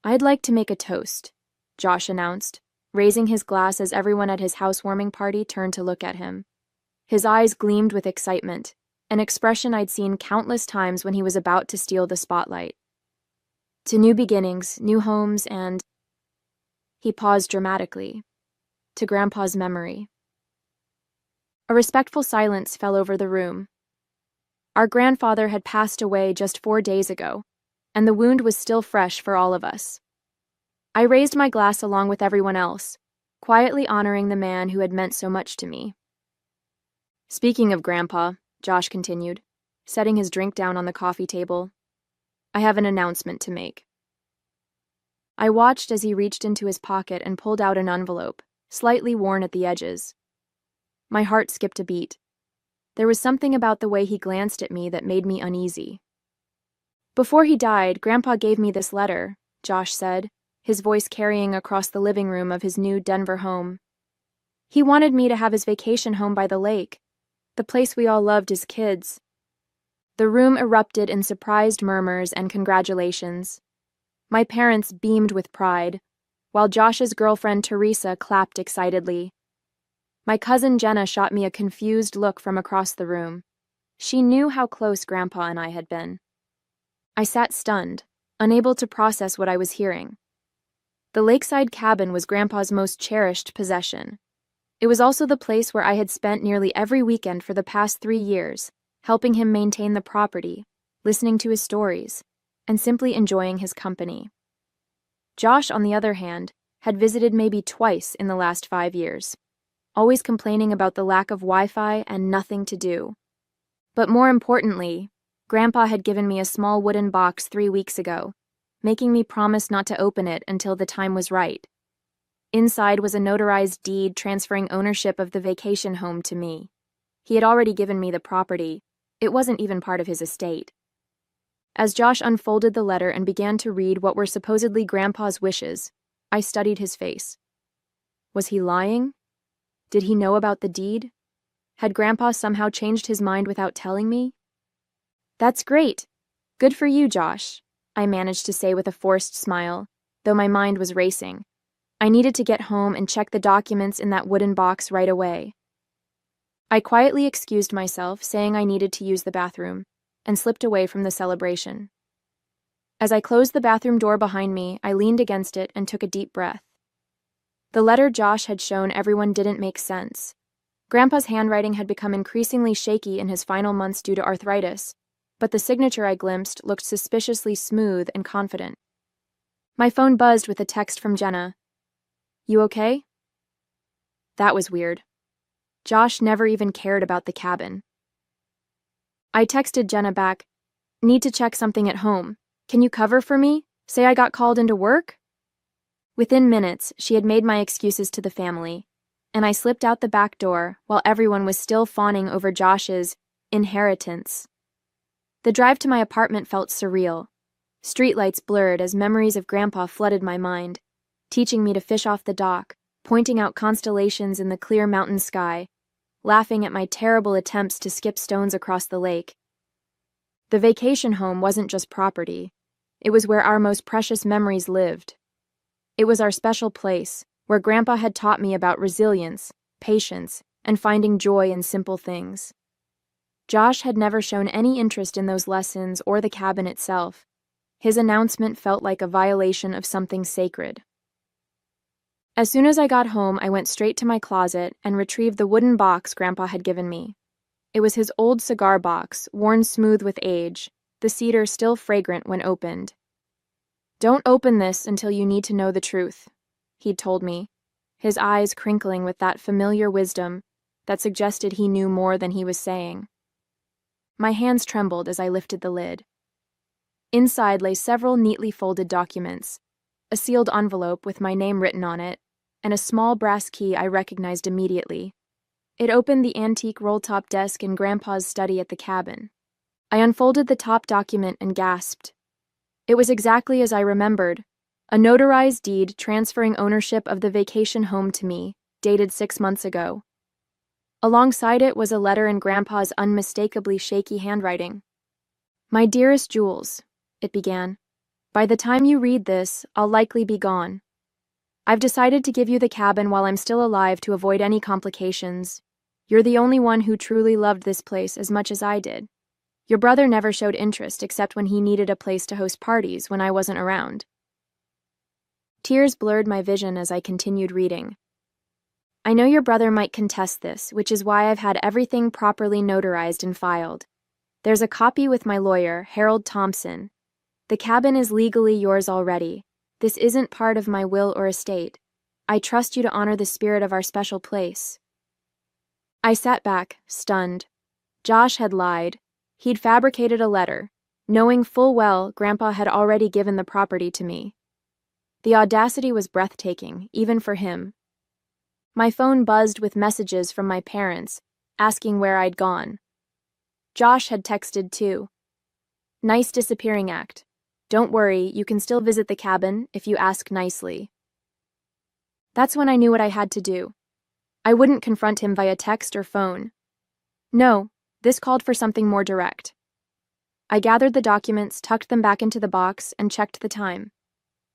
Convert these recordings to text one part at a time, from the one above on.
"I'd like to make a toast," Josh announced, raising his glass as everyone at his housewarming party turned to look at him. His eyes gleamed with excitement, an expression I'd seen countless times when he was about to steal the spotlight. "To new beginnings, new homes, and—" He paused dramatically. "To Grandpa's memory." A respectful silence fell over the room. Our grandfather had passed away just 4 days ago, and the wound was still fresh for all of us. I raised my glass along with everyone else, quietly honoring the man who had meant so much to me. "Speaking of Grandpa," Josh continued, setting his drink down on the coffee table, "I have an announcement to make." I watched as he reached into his pocket and pulled out an envelope, slightly worn at the edges. My heart skipped a beat. There was something about the way he glanced at me that made me uneasy. "Before he died, Grandpa gave me this letter," Josh said, his voice carrying across the living room of his new Denver home. "He wanted me to have his vacation home by the lake, the place we all loved as kids." The room erupted in surprised murmurs and congratulations. My parents beamed with pride, while Josh's girlfriend Teresa clapped excitedly. My cousin Jenna shot me a confused look from across the room. She knew how close Grandpa and I had been. I sat stunned, unable to process what I was hearing. The lakeside cabin was Grandpa's most cherished possession. It was also the place where I had spent nearly every weekend for the past 3 years, helping him maintain the property, listening to his stories, and simply enjoying his company. Josh, on the other hand, had visited maybe twice in the last 5 years, always complaining about the lack of Wi-Fi and nothing to do. But more importantly, Grandpa had given me a small wooden box 3 weeks ago, making me promise not to open it until the time was right. Inside was a notarized deed transferring ownership of the vacation home to me. He had already given me the property. It wasn't even part of his estate. As Josh unfolded the letter and began to read what were supposedly Grandpa's wishes, I studied his face. Was he lying? Did he know about the deed? Had Grandpa somehow changed his mind without telling me? "That's great. Good for you, Josh," I managed to say with a forced smile, though my mind was racing. I needed to get home and check the documents in that wooden box right away. I quietly excused myself, saying I needed to use the bathroom, and slipped away from the celebration. As I closed the bathroom door behind me, I leaned against it and took a deep breath. The letter Josh had shown everyone didn't make sense. Grandpa's handwriting had become increasingly shaky in his final months due to arthritis, but the signature I glimpsed looked suspiciously smooth and confident. My phone buzzed with a text from Jenna. "You okay?" That was weird. Josh never even cared about the cabin. I texted Jenna back, "Need to check something at home. Can you cover for me? Say I got called into work?" Within minutes, she had made my excuses to the family, and I slipped out the back door while everyone was still fawning over Josh's inheritance. The drive to my apartment felt surreal. Streetlights blurred as memories of Grandpa flooded my mind, teaching me to fish off the dock, pointing out constellations in the clear mountain sky, laughing at my terrible attempts to skip stones across the lake. The vacation home wasn't just property. It was where our most precious memories lived. It was our special place, where Grandpa had taught me about resilience, patience, and finding joy in simple things. Josh had never shown any interest in those lessons or the cabin itself. His announcement felt like a violation of something sacred. As soon as I got home, I went straight to my closet and retrieved the wooden box Grandpa had given me. It was his old cigar box, worn smooth with age, the cedar still fragrant when opened. "Don't open this until you need to know the truth," he'd told me, his eyes crinkling with that familiar wisdom that suggested he knew more than he was saying. My hands trembled as I lifted the lid. Inside lay several neatly folded documents, a sealed envelope with my name written on it, and a small brass key I recognized immediately. It opened the antique roll-top desk in Grandpa's study at the cabin. I unfolded the top document and gasped. It was exactly as I remembered, a notarized deed transferring ownership of the vacation home to me, dated 6 months ago. Alongside it was a letter in Grandpa's unmistakably shaky handwriting. "My dearest Jules," it began, By the time you read this, I'll likely be gone. I've decided to give you the cabin while I'm still alive to avoid any complications. You're the only one who truly loved this place as much as I did. Your brother never showed interest except when he needed a place to host parties when I wasn't around." Tears blurred my vision as I continued reading. "I know your brother might contest this, which is why I've had everything properly notarized and filed. There's a copy with my lawyer, Harold Thompson. The cabin is legally yours already. This isn't part of my will or estate. I trust you to honor the spirit of our special place." I sat back, stunned. Josh had lied. He'd fabricated a letter, knowing full well Grandpa had already given the property to me. The audacity was breathtaking, even for him. My phone buzzed with messages from my parents, asking where I'd gone. Josh had texted too. "Nice disappearing act. Don't worry, you can still visit the cabin if you ask nicely." That's when I knew what I had to do. I wouldn't confront him via text or phone. No, this called for something more direct. I gathered the documents, tucked them back into the box, and checked the time.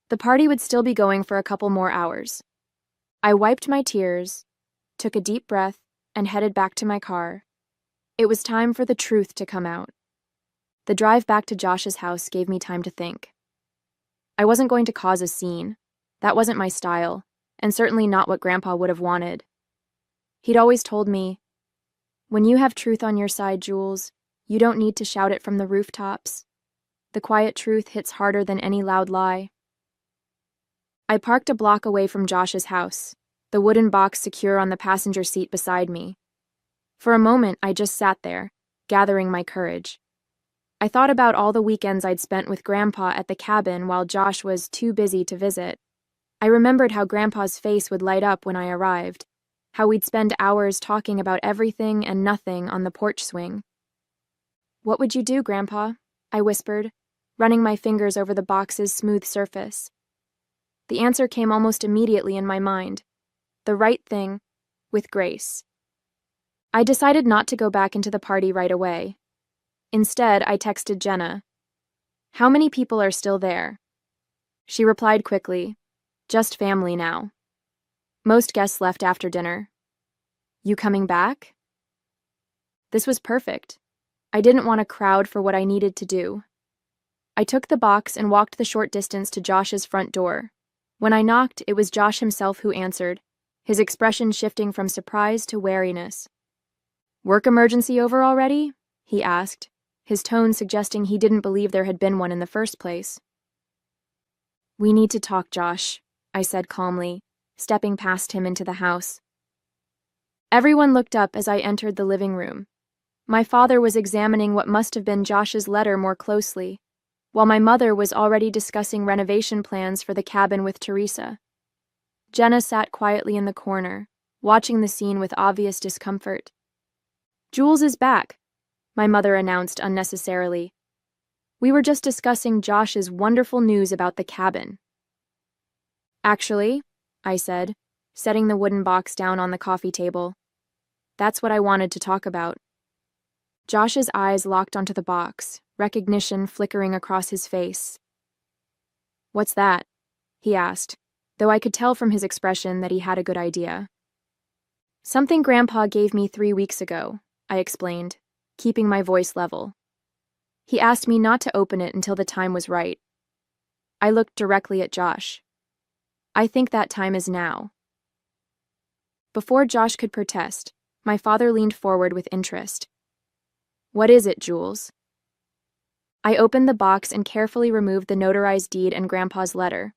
The party would still be going for a couple more hours. I wiped my tears, took a deep breath, and headed back to my car. It was time for the truth to come out. The drive back to Josh's house gave me time to think. I wasn't going to cause a scene. That wasn't my style, and certainly not what Grandpa would have wanted. He'd always told me, "When you have truth on your side, Jules, you don't need to shout it from the rooftops. The quiet truth hits harder than any loud lie." I parked a block away from Josh's house, the wooden box secure on the passenger seat beside me. For a moment, I just sat there, gathering my courage. I thought about all the weekends I'd spent with Grandpa at the cabin while Josh was too busy to visit. I remembered how Grandpa's face would light up when I arrived, how we'd spend hours talking about everything and nothing on the porch swing. "What would you do, Grandpa?" I whispered, running my fingers over the box's smooth surface. The answer came almost immediately in my mind. The right thing, with grace. I decided not to go back into the party right away. Instead, I texted Jenna. "How many people are still there?" She replied quickly, "Just family now. Most guests left after dinner." "You coming back?" This was perfect. I didn't want a crowd for what I needed to do. I took the box and walked the short distance to Josh's front door. When I knocked, it was Josh himself who answered, his expression shifting from surprise to wariness. "Work emergency over already?" he asked, his tone suggesting he didn't believe there had been one in the first place. "We need to talk, Josh," I said calmly, stepping past him into the house. Everyone looked up as I entered the living room. My father was examining what must have been Josh's letter more closely, while my mother was already discussing renovation plans for the cabin with Teresa. Jenna sat quietly in the corner, watching the scene with obvious discomfort. "Jules is back," my mother announced unnecessarily. "We were just discussing Josh's wonderful news about the cabin." "Actually," I said, setting the wooden box down on the coffee table, "that's what I wanted to talk about." Josh's eyes locked onto the box, recognition flickering across his face. "What's that?" he asked, though I could tell from his expression that he had a good idea. "Something Grandpa gave me 3 weeks ago," I explained, keeping my voice level. "He asked me not to open it until the time was right." I looked directly at Josh. "I think that time is now." Before Josh could protest, my father leaned forward with interest. "What is it, Jules?" I opened the box and carefully removed the notarized deed and Grandpa's letter.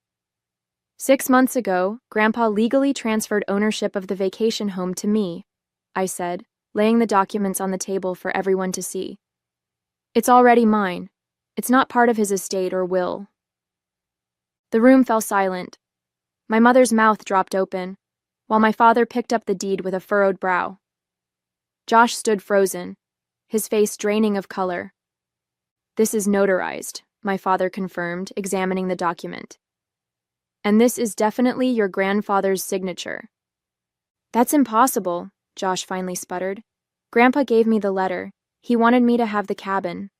6 months ago, Grandpa legally transferred ownership of the vacation home to me, I said, laying the documents on the table for everyone to see. "It's already mine. It's not part of his estate or will." The room fell silent. My mother's mouth dropped open, while my father picked up the deed with a furrowed brow. Josh stood frozen, his face draining of color. "This is notarized," my father confirmed, examining the document. "And this is definitely your grandfather's signature." "That's impossible," Josh finally sputtered. "Grandpa gave me the letter. He wanted me to have the cabin."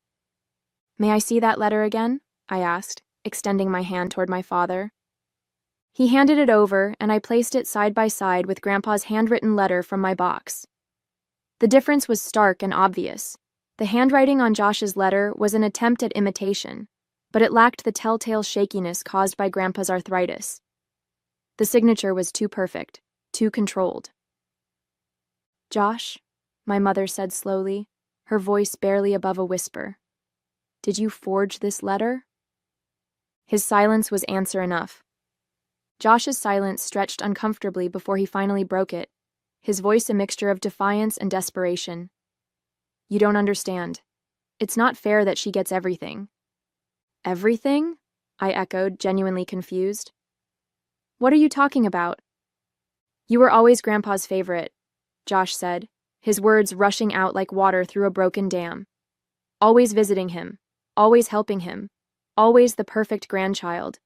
"May I see that letter again?" I asked, extending my hand toward my father. He handed it over, and I placed it side by side with Grandpa's handwritten letter from my box. The difference was stark and obvious. The handwriting on Josh's letter was an attempt at imitation, but it lacked the telltale shakiness caused by Grandpa's arthritis. The signature was too perfect, too controlled. "Josh," my mother said slowly, her voice barely above a whisper, "did you forge this letter?" His silence was answer enough. Josh's silence stretched uncomfortably before he finally broke it, his voice a mixture of defiance and desperation. "You don't understand. It's not fair that she gets everything." "Everything?" I echoed, genuinely confused. "What are you talking about?" "You were always Grandpa's favorite," Josh said, his words rushing out like water through a broken dam. "Always visiting him, always helping him, always the perfect grandchild.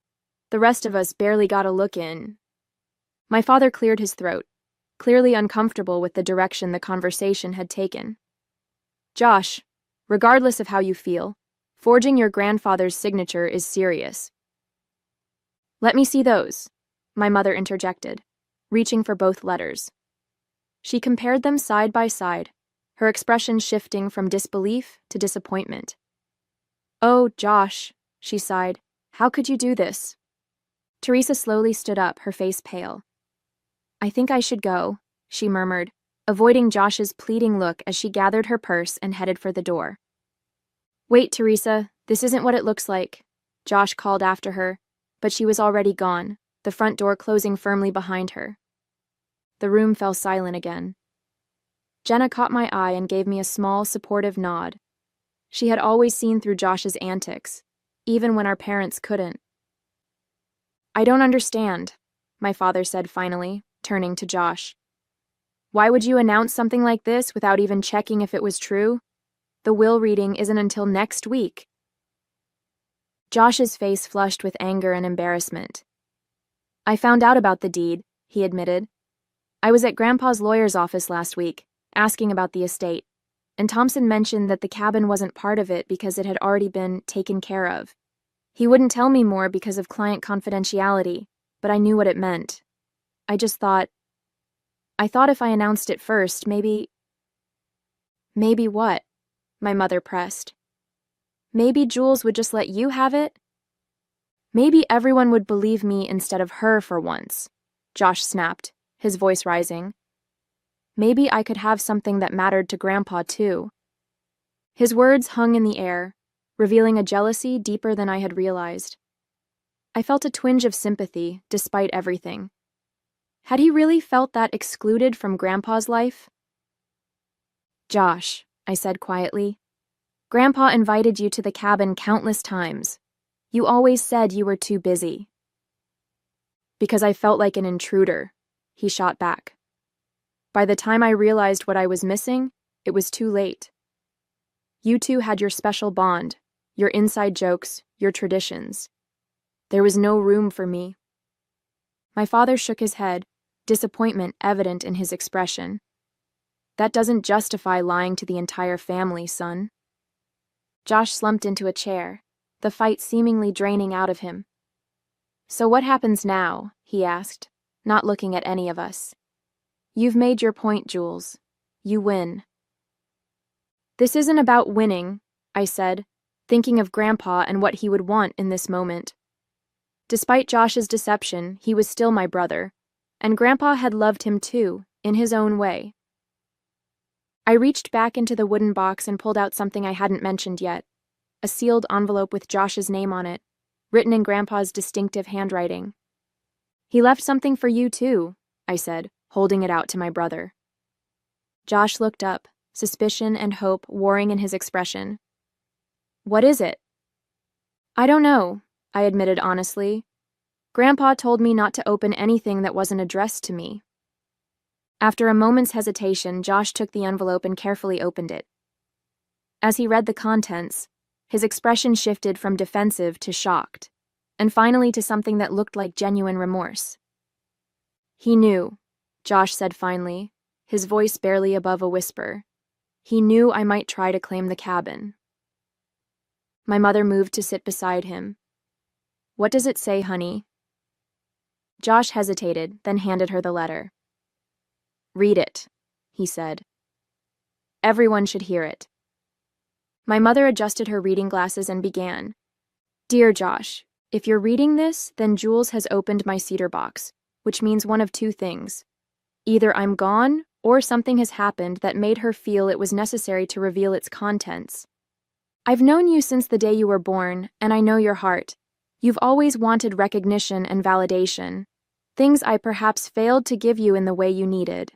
The rest of us barely got a look in." My father cleared his throat, clearly uncomfortable with the direction the conversation had taken. "Josh, regardless of how you feel, forging your grandfather's signature is serious." "Let me see those," my mother interjected, reaching for both letters. She compared them side by side, her expression shifting from disbelief to disappointment. "Oh, Josh," she sighed, "how could you do this?" Teresa slowly stood up, her face pale. "I think I should go," she murmured, avoiding Josh's pleading look as she gathered her purse and headed for the door. "Wait, Teresa, this isn't what it looks like," Josh called after her, but she was already gone, the front door closing firmly behind her. The room fell silent again. Jenna caught my eye and gave me a small, supportive nod. She had always seen through Josh's antics, even when our parents couldn't. "I don't understand," my father said finally, turning to Josh. "Why would you announce something like this without even checking if it was true? The will reading isn't until next week." Josh's face flushed with anger and embarrassment. "I found out about the deed," he admitted. "I was at Grandpa's lawyer's office last week, asking about the estate, and Thompson mentioned that the cabin wasn't part of it because it had already been taken care of. He wouldn't tell me more because of client confidentiality, but I knew what it meant. I thought if I announced it first, maybe..." "Maybe what?" my mother pressed. "Maybe Jules would just let you have it?" "Maybe everyone would believe me instead of her for once," Josh snapped, his voice rising. "Maybe I could have something that mattered to Grandpa, too." His words hung in the air, revealing a jealousy deeper than I had realized. I felt a twinge of sympathy, despite everything. Had he really felt that excluded from Grandpa's life? "Josh," I said quietly, "Grandpa invited you to the cabin countless times. You always said you were too busy." "Because I felt like an intruder," he shot back. "By the time I realized what I was missing, it was too late. You two had your special bond, your inside jokes, your traditions. There was no room for me." My father shook his head, disappointment evident in his expression. "That doesn't justify lying to the entire family, son." Josh slumped into a chair, the fight seemingly draining out of him. "So what happens now?" he asked, not looking at any of us. "You've made your point, Jules. You win." "This isn't about winning," I said, thinking of Grandpa and what he would want in this moment. Despite Josh's deception, he was still my brother, and Grandpa had loved him too, in his own way. I reached back into the wooden box and pulled out something I hadn't mentioned yet, a sealed envelope with Josh's name on it, written in Grandpa's distinctive handwriting. "He left something for you too," I said, holding it out to my brother. Josh looked up, suspicion and hope warring in his expression. "What is it?" "I don't know," I admitted honestly. "Grandpa told me not to open anything that wasn't addressed to me." After a moment's hesitation, Josh took the envelope and carefully opened it. As he read the contents, his expression shifted from defensive to shocked, and finally to something that looked like genuine remorse. "He knew," Josh said finally, his voice barely above a whisper. "He knew I might try to claim the cabin." My mother moved to sit beside him. What does it say, honey? Josh hesitated, then handed her the letter. Read it, he said. Everyone should hear it. My mother adjusted her reading glasses and began. Dear Josh, if you're reading this, then Jules has opened my cedar box, which means one of two things. Either I'm gone, or something has happened that made her feel it was necessary to reveal its contents. I've known you since the day you were born, and I know your heart. You've always wanted recognition and validation, things I perhaps failed to give you in the way you needed.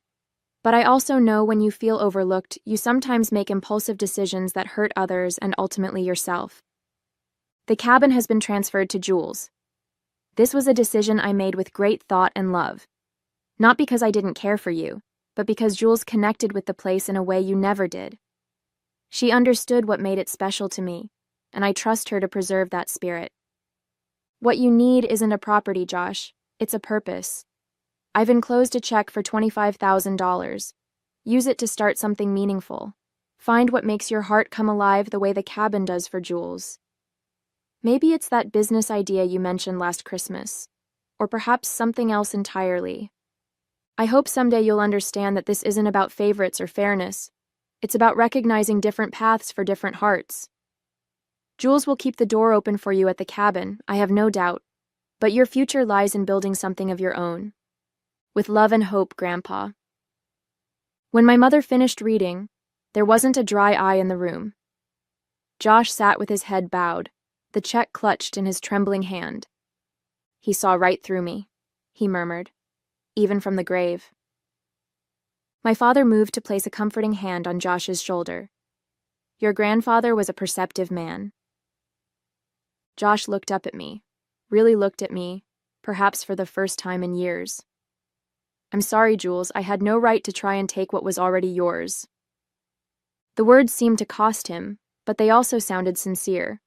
But I also know when you feel overlooked, you sometimes make impulsive decisions that hurt others and ultimately yourself. The cabin has been transferred to Jules. This was a decision I made with great thought and love. Not because I didn't care for you, but because Jules connected with the place in a way you never did. She understood what made it special to me, and I trust her to preserve that spirit. What you need isn't a property, Josh. It's a purpose. I've enclosed a check for $25,000. Use it to start something meaningful. Find what makes your heart come alive the way the cabin does for Jules. Maybe it's that business idea you mentioned last Christmas, or perhaps something else entirely. I hope someday you'll understand that this isn't about favorites or fairness. It's about recognizing different paths for different hearts. Jules will keep the door open for you at the cabin, I have no doubt, but your future lies in building something of your own. With love and hope, Grandpa. When my mother finished reading, there wasn't a dry eye in the room. Josh sat with his head bowed, the check clutched in his trembling hand. He saw right through me, he murmured, even from the grave. My father moved to place a comforting hand on Josh's shoulder. Your grandfather was a perceptive man. Josh looked up at me, really looked at me, perhaps for the first time in years. I'm sorry, Jules, I had no right to try and take what was already yours. The words seemed to cost him, but they also sounded sincere.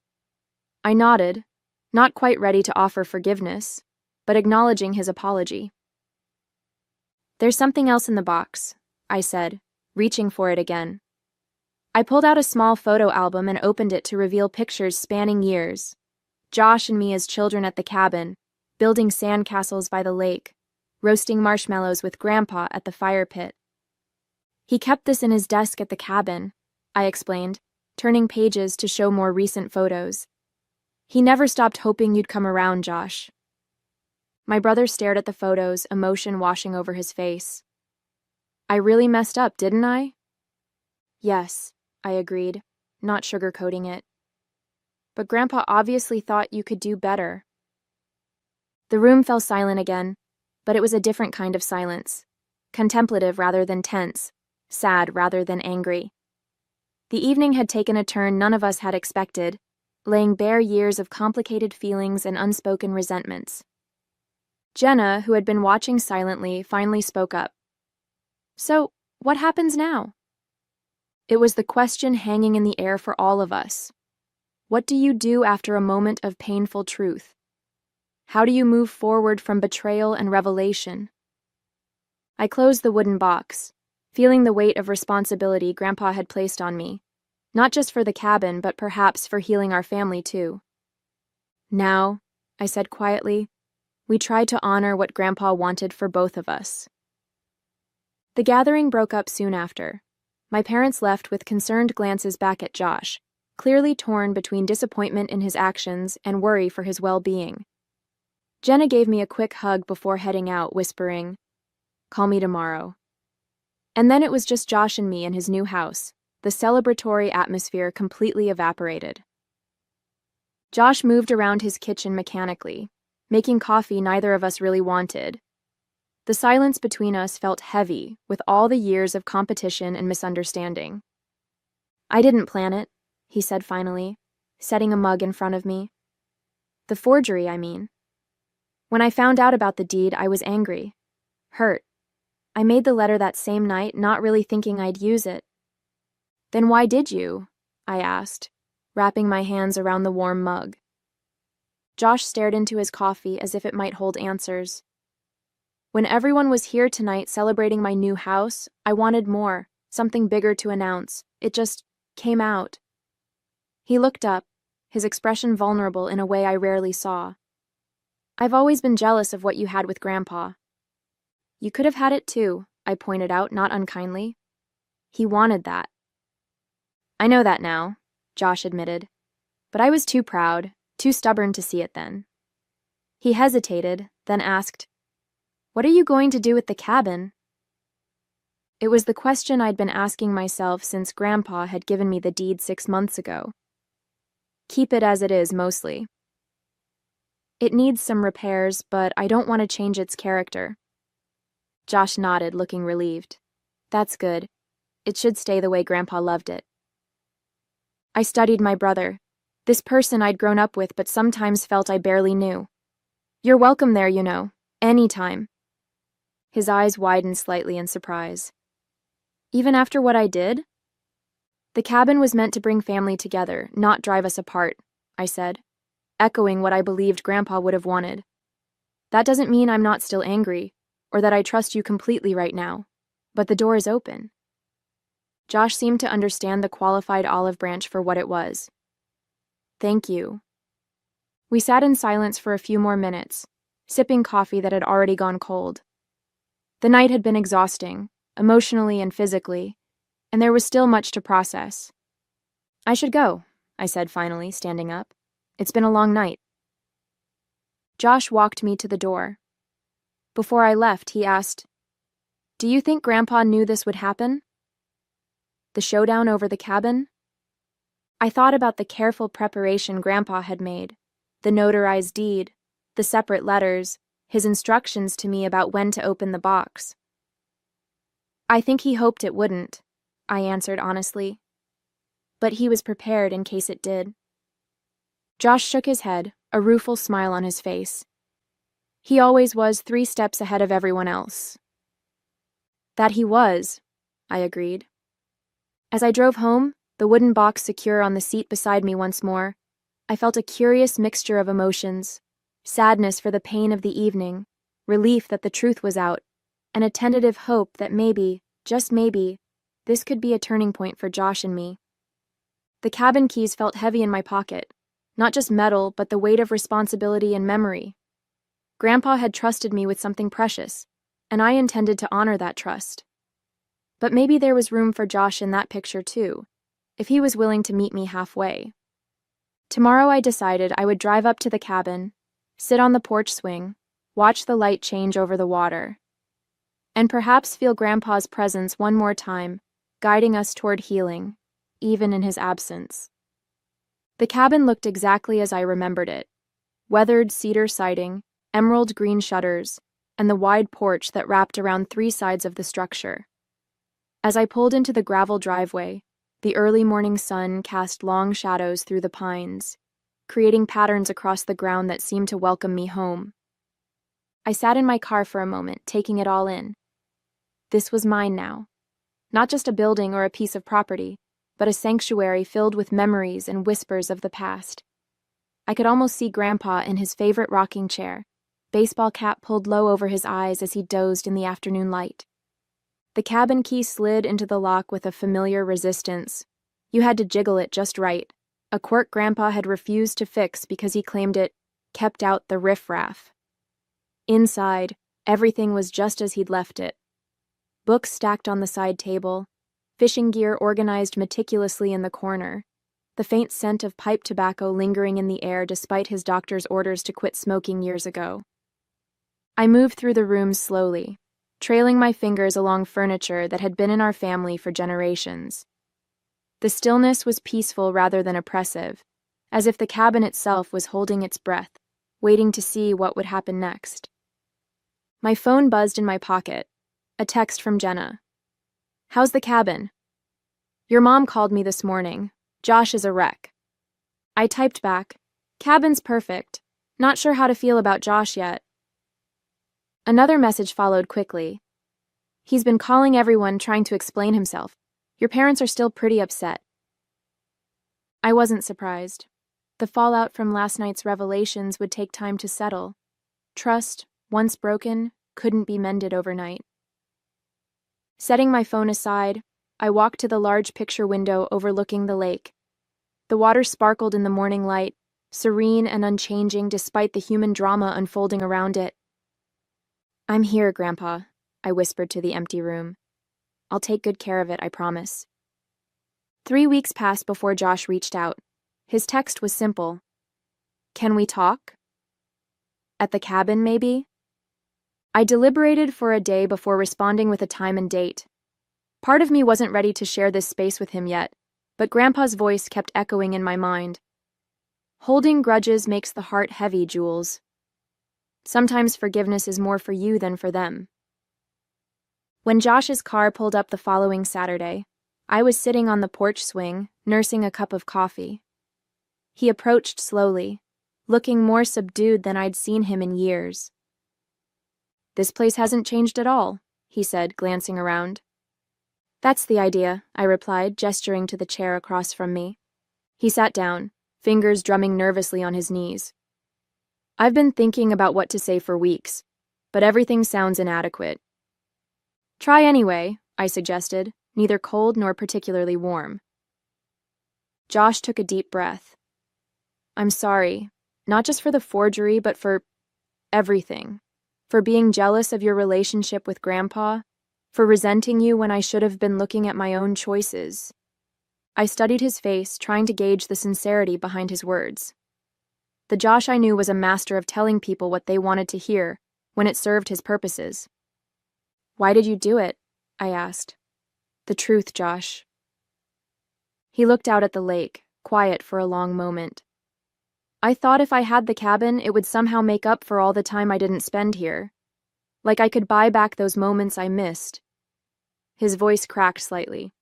I nodded, not quite ready to offer forgiveness, but acknowledging his apology. There's something else in the box, I said, reaching for it again. I pulled out a small photo album and opened it to reveal pictures spanning years. Josh and me as children at the cabin, building sandcastles by the lake, roasting marshmallows with Grandpa at the fire pit. He kept this in his desk at the cabin, I explained, turning pages to show more recent photos. He never stopped hoping you'd come around, Josh. My brother stared at the photos, emotion washing over his face. I really messed up, didn't I? Yes, I agreed, not sugarcoating it. But Grandpa obviously thought you could do better. The room fell silent again, but it was a different kind of silence, contemplative rather than tense, sad rather than angry. The evening had taken a turn none of us had expected, laying bare years of complicated feelings and unspoken resentments. Jenna, who had been watching silently, finally spoke up. So, what happens now? It was the question hanging in the air for all of us. What do you do after a moment of painful truth? How do you move forward from betrayal and revelation? I closed the wooden box, feeling the weight of responsibility Grandpa had placed on me, not just for the cabin, but perhaps for healing our family too. Now, I said quietly, we tried to honor what Grandpa wanted for both of us. The gathering broke up soon after. My parents left with concerned glances back at Josh, clearly torn between disappointment in his actions and worry for his well-being. Jenna gave me a quick hug before heading out, whispering, "Call me tomorrow." And then it was just Josh and me in his new house, the celebratory atmosphere completely evaporated. Josh moved around his kitchen mechanically, making coffee neither of us really wanted. The silence between us felt heavy with all the years of competition and misunderstanding. "I didn't plan it," he said finally, setting a mug in front of me. "The forgery, I mean. When I found out about the deed, I was angry, hurt. I made the letter that same night, not really thinking I'd use it." "Then why did you?" I asked, wrapping my hands around the warm mug. Josh stared into his coffee as if it might hold answers. "When everyone was here tonight celebrating my new house, I wanted more, something bigger to announce. It just came out." He looked up, his expression vulnerable in a way I rarely saw. I've always been jealous of what you had with Grandpa. You could have had it too, I pointed out, not unkindly. He wanted that. I know that now, Josh admitted. But I was too proud, too stubborn to see it then. He hesitated, then asked, "What are you going to do with the cabin?" It was the question I'd been asking myself since Grandpa had given me the deed 6 months ago. Keep it as it is, mostly. It needs some repairs, but I don't want to change its character. Josh nodded, looking relieved. That's good. It should stay the way Grandpa loved it. I studied my brother, this person I'd grown up with but sometimes felt I barely knew. You're welcome there, you know, anytime. His eyes widened slightly in surprise. Even after what I did? The cabin was meant to bring family together, not drive us apart, I said, echoing what I believed Grandpa would have wanted. That doesn't mean I'm not still angry, or that I trust you completely right now, but the door is open. Josh seemed to understand the qualified olive branch for what it was. Thank you. We sat in silence for a few more minutes, sipping coffee that had already gone cold. The night had been exhausting, emotionally and physically, and there was still much to process. I should go, I said finally, standing up. It's been a long night. Josh walked me to the door. Before I left, he asked, "Do you think Grandpa knew this would happen? The showdown over the cabin?" I thought about the careful preparation Grandpa had made, the notarized deed, the separate letters, his instructions to me about when to open the box. I think he hoped it wouldn't, I answered honestly. But he was prepared in case it did. Josh shook his head, a rueful smile on his face. He always was 3 steps ahead of everyone else. That he was, I agreed. As I drove home, the wooden box secure on the seat beside me once more, I felt a curious mixture of emotions, sadness for the pain of the evening, relief that the truth was out, and a tentative hope that maybe, just maybe, this could be a turning point for Josh and me. The cabin keys felt heavy in my pocket, not just metal, but the weight of responsibility and memory. Grandpa had trusted me with something precious, and I intended to honor that trust. But maybe there was room for Josh in that picture too, if he was willing to meet me halfway. Tomorrow I decided I would drive up to the cabin, sit on the porch swing, watch the light change over the water, and perhaps feel Grandpa's presence one more time, guiding us toward healing, even in his absence. The cabin looked exactly as I remembered it. Weathered cedar siding, emerald green shutters, and the wide porch that wrapped around 3 sides of the structure. As I pulled into the gravel driveway, the early morning sun cast long shadows through the pines, creating patterns across the ground that seemed to welcome me home. I sat in my car for a moment, taking it all in. This was mine now. Not just a building or a piece of property, but a sanctuary filled with memories and whispers of the past. I could almost see Grandpa in his favorite rocking chair, baseball cap pulled low over his eyes as he dozed in the afternoon light. The cabin key slid into the lock with a familiar resistance. You had to jiggle it just right, a quirk Grandpa had refused to fix because he claimed it kept out the riffraff. Inside, everything was just as he'd left it. Books stacked on the side table, fishing gear organized meticulously in the corner, the faint scent of pipe tobacco lingering in the air despite his doctor's orders to quit smoking years ago. I moved through the rooms slowly, trailing my fingers along furniture that had been in our family for generations. The stillness was peaceful rather than oppressive, as if the cabin itself was holding its breath, waiting to see what would happen next. My phone buzzed in my pocket, a text from Jenna. "How's the cabin?" "Your mom called me this morning. Josh is a wreck." I typed back, "Cabin's perfect. Not sure how to feel about Josh yet." Another message followed quickly. "He's been calling everyone trying to explain himself. Your parents are still pretty upset." I wasn't surprised. The fallout from last night's revelations would take time to settle. Trust, once broken, couldn't be mended overnight. Setting my phone aside, I walked to the large picture window overlooking the lake. The water sparkled in the morning light, serene and unchanging despite the human drama unfolding around it. "I'm here, Grandpa," I whispered to the empty room. "I'll take good care of it, I promise." 3 weeks passed before Josh reached out. His text was simple. "Can we talk? At the cabin, maybe?" I deliberated for a day before responding with a time and date. Part of me wasn't ready to share this space with him yet, but Grandpa's voice kept echoing in my mind. "Holding grudges makes the heart heavy, Jules. Sometimes forgiveness is more for you than for them." When Josh's car pulled up the following Saturday, I was sitting on the porch swing, nursing a cup of coffee. He approached slowly, looking more subdued than I'd seen him in years. "This place hasn't changed at all," he said, glancing around. "That's the idea," I replied, gesturing to the chair across from me. He sat down, fingers drumming nervously on his knees. "I've been thinking about what to say for weeks, but everything sounds inadequate." "Try anyway," I suggested, neither cold nor particularly warm. Josh took a deep breath. "I'm sorry, not just for the forgery, but for everything. For being jealous of your relationship with Grandpa, for resenting you when I should have been looking at my own choices." I studied his face, trying to gauge the sincerity behind his words. The Josh I knew was a master of telling people what they wanted to hear when it served his purposes. "Why did you do it?" I asked. "The truth, Josh." He looked out at the lake, quiet for a long moment. "I thought if I had the cabin, it would somehow make up for all the time I didn't spend here. Like I could buy back those moments I missed." His voice cracked slightly.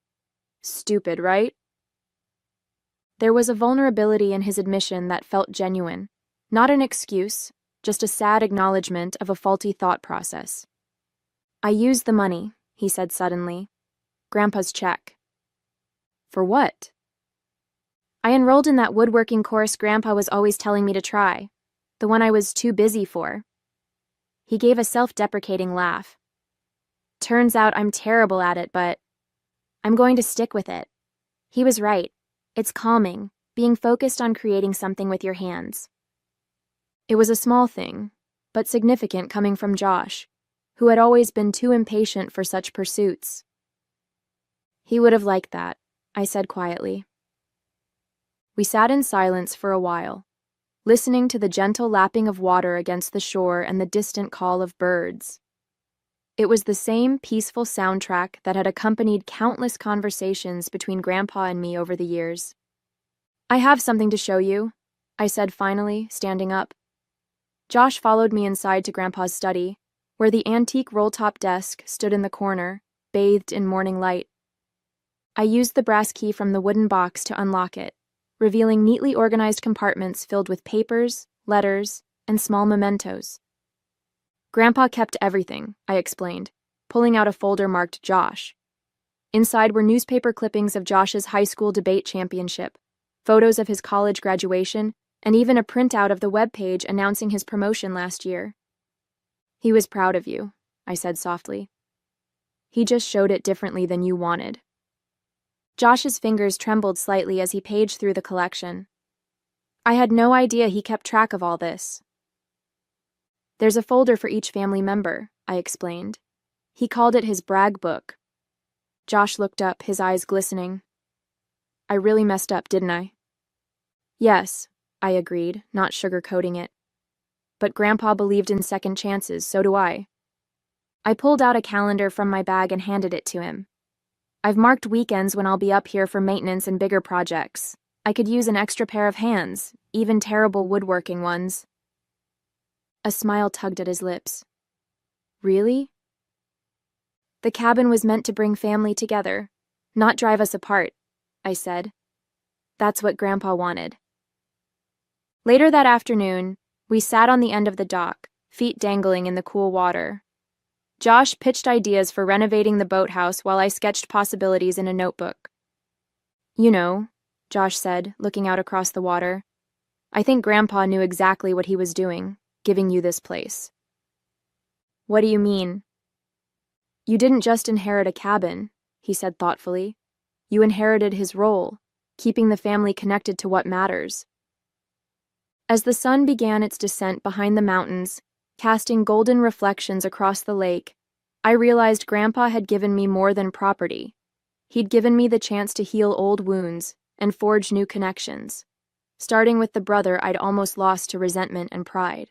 "Stupid, right?" There was a vulnerability in his admission that felt genuine. Not an excuse, just a sad acknowledgement of a faulty thought process. "I used the money," he said suddenly. "Grandpa's check." "For what?" "I enrolled in that woodworking course Grandpa was always telling me to try. The one I was too busy for." He gave a self-deprecating laugh. "Turns out I'm terrible at it, but I'm going to stick with it. He was right. It's calming, being focused on creating something with your hands." It was a small thing, but significant coming from Josh, who had always been too impatient for such pursuits. "He would have liked that," I said quietly. We sat in silence for a while, listening to the gentle lapping of water against the shore and the distant call of birds. It was the same peaceful soundtrack that had accompanied countless conversations between Grandpa and me over the years. "I have something to show you," I said finally, standing up. Josh followed me inside to Grandpa's study, where the antique roll-top desk stood in the corner, bathed in morning light. I used the brass key from the wooden box to unlock it, revealing neatly organized compartments filled with papers, letters, and small mementos. "Grandpa kept everything," I explained, pulling out a folder marked Josh. Inside were newspaper clippings of Josh's high school debate championship, photos of his college graduation, and even a printout of the webpage announcing his promotion last year. "He was proud of you," I said softly. "He just showed it differently than you wanted." Josh's fingers trembled slightly as he paged through the collection. I had no idea he kept track of all this. "There's a folder for each family member," I explained. He called it his brag book. Josh looked up, his eyes glistening. "I really messed up, didn't I?" "Yes," I agreed, not sugarcoating it. "But Grandpa believed in second chances, so do I." I pulled out a calendar from my bag and handed it to him. "I've marked weekends when I'll be up here for maintenance and bigger projects. I could use an extra pair of hands, even terrible woodworking ones." A smile tugged at his lips. "Really?" "The cabin was meant to bring family together, not drive us apart," I said. "That's what Grandpa wanted." Later that afternoon, we sat on the end of the dock, feet dangling in the cool water. Josh pitched ideas for renovating the boathouse while I sketched possibilities in a notebook. "You know," Josh said, looking out across the water, "I think Grandpa knew exactly what he was doing, giving you this place." "What do you mean?" "You didn't just inherit a cabin," he said thoughtfully. "You inherited his role, keeping the family connected to what matters." As the sun began its descent behind the mountains, casting golden reflections across the lake, I realized Grandpa had given me more than property. He'd given me the chance to heal old wounds and forge new connections, starting with the brother I'd almost lost to resentment and pride.